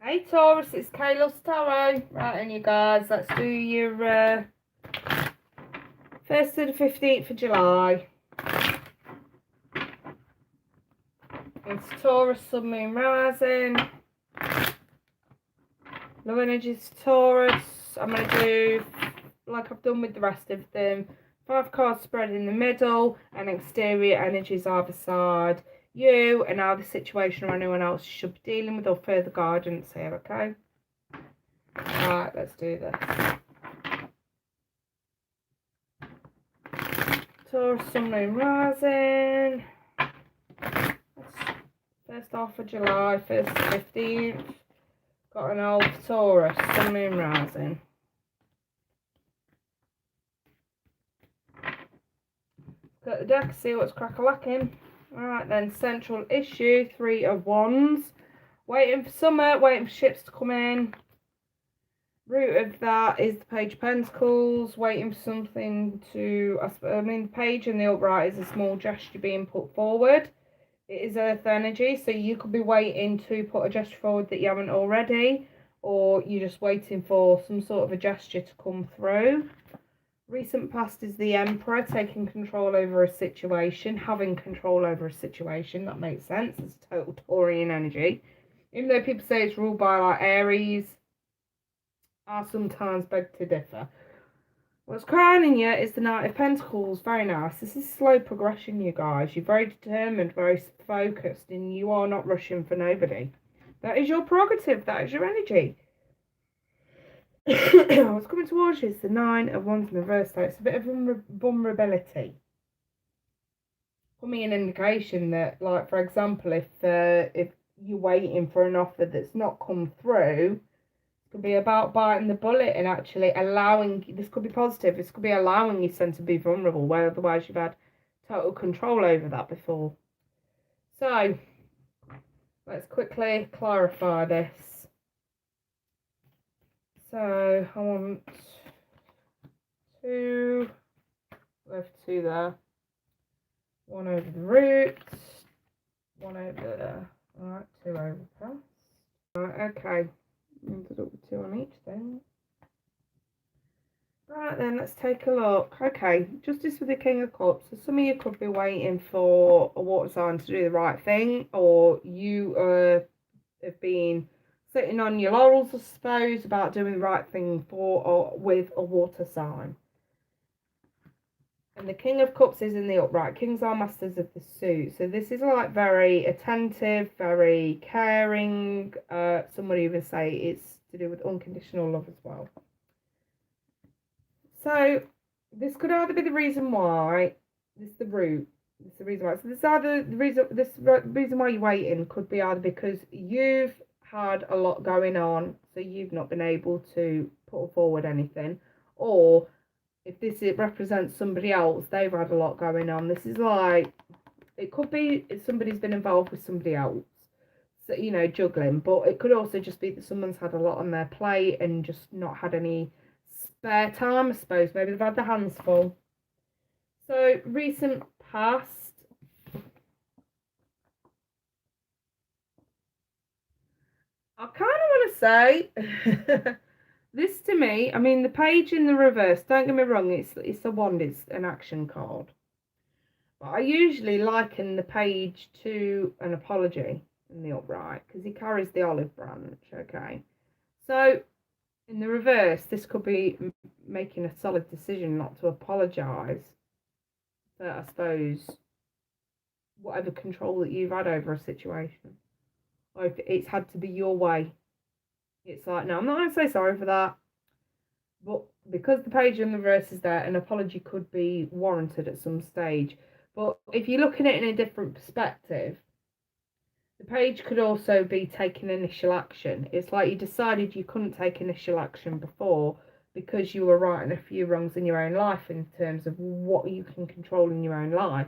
Hey Taurus, it's Kayla's Tarot. Right, and you guys, let's do your 1st to the 15th of July. It's Taurus, Sun, Moon, Rising. Low energies Taurus. I'm going to do, like I've done with the rest of them, 5 cards spread in the middle and exterior energies either side. You and now the situation or anyone else you should be dealing with or further guidance here, okay? Alright, let's do this. Taurus, Sun, Moon, Rising. First half of July, 1st to 15th. Got an old Taurus, Sun, Moon, Rising. Got the deck, see what's crack-a-lacking. Alright then, central issue, 3 of Wands. Waiting for summer, waiting for ships to come in. Root of that is the Page of Pentacles, waiting for something to, the page in the upright is a small gesture being put forward. It is earth energy, so you could be waiting to put a gesture forward that you haven't already, or you're just waiting for some sort of a gesture to come through. Recent past is the Emperor, taking control over a situation, having control over a situation. That makes sense. It's total Taurian energy. Even though people say it's ruled by like Aries, I sometimes beg to differ. What's crowning you is the Knight of Pentacles. Very nice. This is slow progression, you guys. You're very determined, very focused, and you are not rushing for nobody. That is your prerogative. That is your energy. What's coming towards you is the 9 of Wands in reverse. So it's a bit of vulnerability. Give me an indication that, like, for example, if you're waiting for an offer that's not come through, could be about biting the bullet and actually allowing, this could be positive, this could be allowing you to be vulnerable, where otherwise you've had total control over that before. So, let's quickly clarify this. So, I want 2, left 2 there, 1 over the root, 1 over there, alright, 2 over past. Alright, okay. Ended up with 2 on each thing. Right then, let's take a look. Okay, Justice with the King of Cups. So some of you could be waiting for a water sign to do the right thing, or you have been sitting on your laurels, I suppose, about doing the right thing for or with a water sign. And the King of Cups is in the upright. Kings are masters of the suit. So this is like very attentive, very caring. Somebody even say it's to do with unconditional love as well. So this could either be the reason why, this is the root, this is the reason why. So this either the reason why you're waiting could be either because you've had a lot going on, so you've not been able to put forward anything, or if it represents somebody else, they've had a lot going on. This is like, it could be if somebody's been involved with somebody else, so, you know, juggling, but it could also just be that someone's had a lot on their plate and just not had any spare time, I suppose. Maybe they've had their hands full. So, recent past. I kind of want to say, this to me, I mean, the page in the reverse, don't get me wrong, it's a wand, it's an action card. But I usually liken the page to an apology in the upright, because he carries the olive branch, okay? So, in the reverse, this could be making a solid decision not to apologise for, I suppose, whatever control that you've had over a situation. Or if it's had to be your way. It's like, no, I'm not going to say sorry for that. But because the page in the reverse is there, an apology could be warranted at some stage. But if you're looking at it in a different perspective, the page could also be taking initial action. It's like you decided you couldn't take initial action before because you were righting a few wrongs in your own life in terms of what you can control in your own life.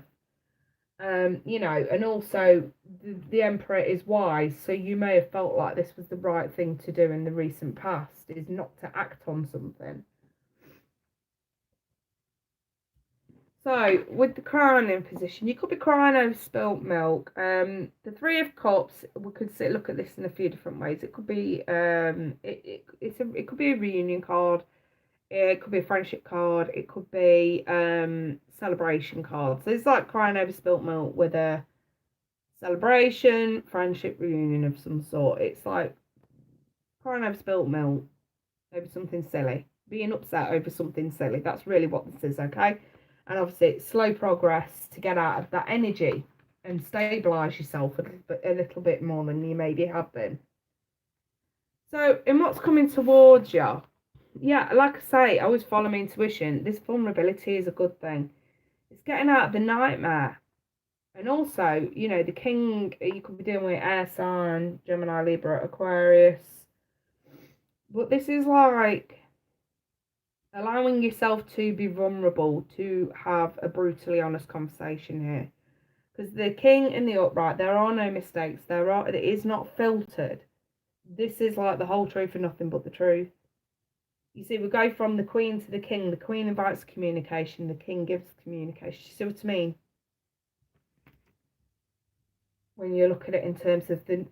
You know, and also the Emperor is wise, so you may have felt like this was the right thing to do in the recent past, is not to act on something. So, with the crying in position, you could be crying over spilt milk. The Three of Cups, we could look at this in a few different ways. It could be it could be a reunion card. It could be a friendship card. It could be celebration card. So it's like crying over spilt milk with a celebration, friendship, reunion of some sort. It's like crying over spilt milk over something silly, being upset over something silly. That's really what this is, okay? And obviously, it's slow progress to get out of that energy and stabilize yourself a little bit more than you maybe have been. So, in what's coming towards you, yeah, like I say, I always follow my intuition. This vulnerability is a good thing. It's getting out of the nightmare. And also, you know, the king, you could be dealing with air sign, Gemini, Libra, Aquarius. But this is like allowing yourself to be vulnerable, to have a brutally honest conversation here. Because the king in the upright, there are no mistakes. It is not filtered. This is like the whole truth and nothing but the truth. You see, we go from the queen to the king. The queen invites communication. The king gives communication. You see what I mean? When you look at it in terms of the,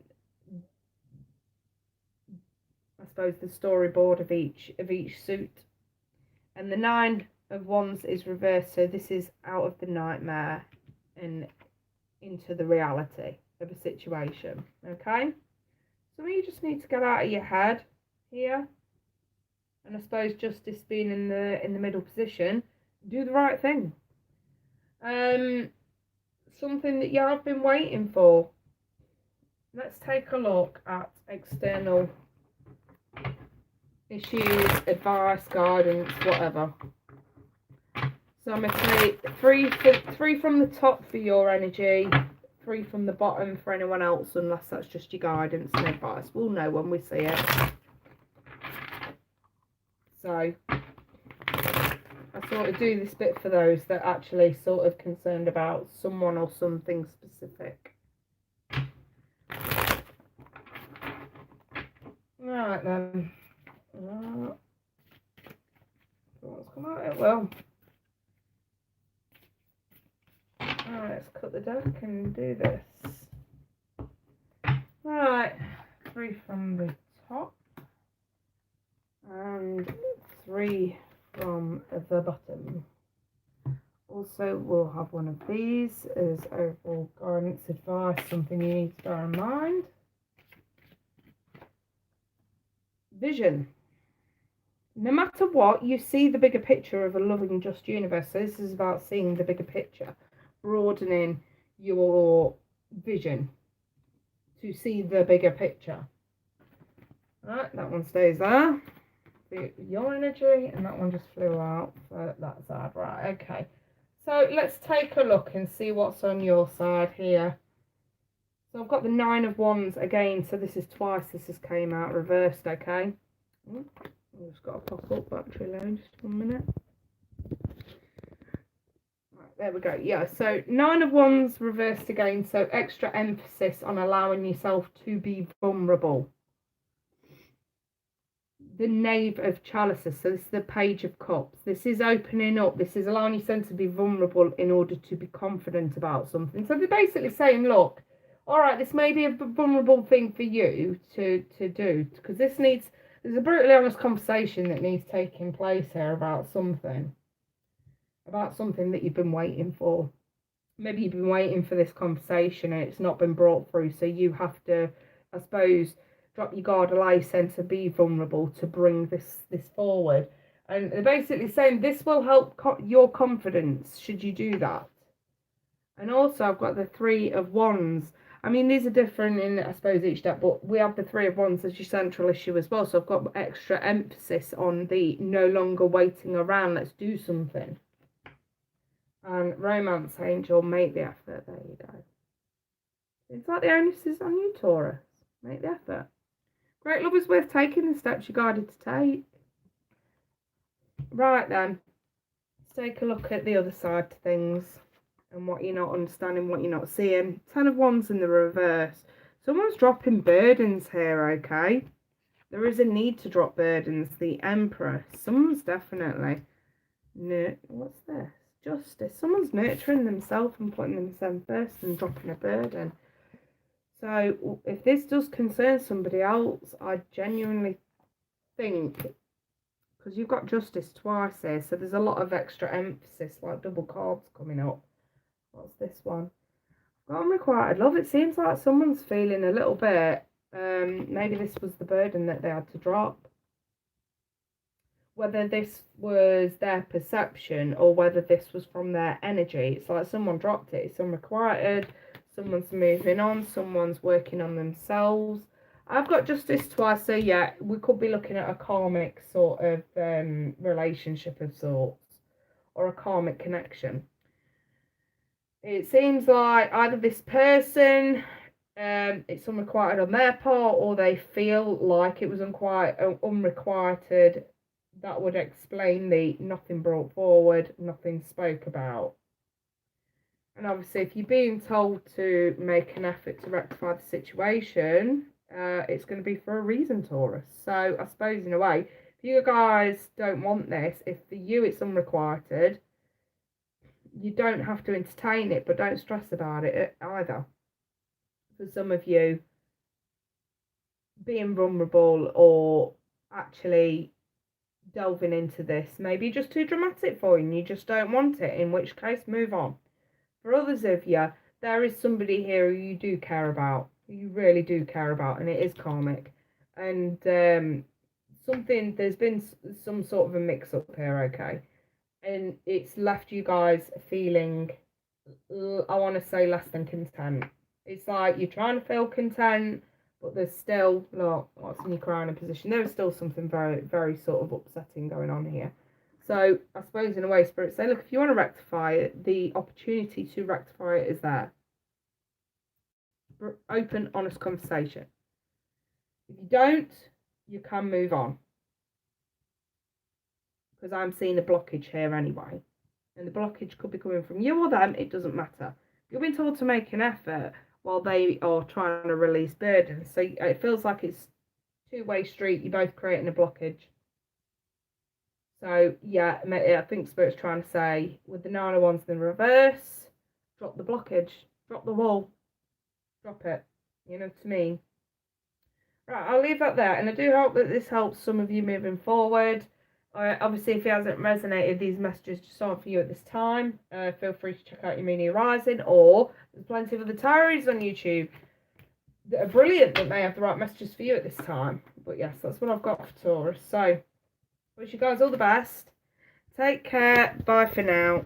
I suppose, the storyboard of each suit. And the Nine of Wands is reversed, so this is out of the nightmare and into the reality of a situation. Okay, so you just need to get out of your head here. And I suppose justice being in the middle position, do the right thing. Something that you have been waiting for. Let's take a look at external issues, advice, guidance, whatever. So I'm going to take three from the top for your energy, 3 from the bottom for anyone else, unless that's just your guidance and advice. We'll know when we see it. So I sort of do this bit for those that are actually sort of concerned about someone or something specific. Right then. What's come out? It will. Alright, let's cut the deck and do this. Right, 3 from the top and 3 from the bottom. Also, we'll have one of these as overall guidance, advice, something you need to bear in mind. Vision. No matter what, you see the bigger picture of a loving, just universe. So this is about seeing the bigger picture, broadening your vision to see the bigger picture. Right, that one stays there. Your energy, and that one just flew out for that side. Right, okay. So let's take a look and see what's on your side here. So I've got the 9 of Wands again. So this is twice. This has came out reversed, okay? I've just got to pop up battery low, just 1 minute. Right, there we go. Yeah, so 9 of Wands reversed again. So extra emphasis on allowing yourself to be vulnerable. The Knave of Chalices, so this is the Page of Cups. This is opening up. This is allowing yourself to be vulnerable in order to be confident about something. So they're basically saying, look, all right, this may be a vulnerable thing for you to do, because there's a brutally honest conversation that needs taking place here about something that you've been waiting for. Maybe you've been waiting for this conversation and it's not been brought through, so you have to, I suppose, drop your guard, allow yourself to be vulnerable to bring this forward. And they're basically saying this will help your confidence should you do that. And also I've got the 3 of Wands. I mean, these are different in, I suppose, each deck, but we have the 3 of Wands as your central issue as well. So I've got extra emphasis on the no longer waiting around, let's do something. And Romance Angel, make the effort. There you go. It's like the onus is on you, Taurus. Make the effort. Great love is worth taking the steps you're guided to take. Right then, let's take a look at the other side to things and what you're not understanding, what you're not seeing. 10 of Wands in the reverse. Someone's dropping burdens here, okay? There is a need to drop burdens. The Emperor. Someone's definitely... No, what's this? justice. Someone's nurturing themselves and putting themselves first and dropping a burden. So if this does concern somebody else, I genuinely think, because you've got justice twice here, so there's a lot of extra emphasis, like double cards coming up. What's this one? Unrequited love. It seems like someone's feeling a little bit, maybe this was the burden that they had to drop. Whether this was their perception or whether this was from their energy. It's like someone dropped it. It's unrequited. Someone's moving on. Someone's working on themselves. I've got justice twice, so yeah, we could be looking at a karmic sort of relationship of sorts, or a karmic connection. It seems like either this person, it's unrequited on their part, or they feel like it was unrequited. That would explain the nothing brought forward, nothing spoke about. And obviously, if you're being told to make an effort to rectify the situation, it's going to be for a reason, Taurus. So I suppose in a way, if you guys don't want this, if for you it's unrequited, you don't have to entertain it, but don't stress about it either. For some of you, being vulnerable or actually delving into this maybe just too dramatic for you and you just don't want it, in which case move on. For others of you, there is somebody here who you do care about, who you really do care about, and it is karmic, and there's been some sort of a mix-up here, okay, and it's left you guys feeling, I want to say, less than content. It's like you're trying to feel content, but there's still, look, what's in your crowning position? There is still something very, very sort of upsetting going on here. So I suppose in a way, Spirit say, look, if you want to rectify it, the opportunity to rectify it is there. Open, honest conversation. If you don't, you can move on. Because I'm seeing a blockage here anyway. And the blockage could be coming from you or them, it doesn't matter. You've been told to make an effort while they are trying to release burdens. So it feels like it's two-way street. You're both creating a blockage. So yeah, I think Spirit's trying to say, with the Nine of Wands in reverse, drop the blockage, drop the wall, drop it. You know what I mean? Right, I'll leave that there. And I do hope that this helps some of you moving forward. Obviously, if it hasn't resonated, these messages just aren't for you at this time. Feel free to check out your Mini Horizon, or there's plenty of other tarots on YouTube that are brilliant that may have the right messages for you at this time. But yes, that's what I've got for Taurus. So, wish you guys all the best. Take care. Bye for now.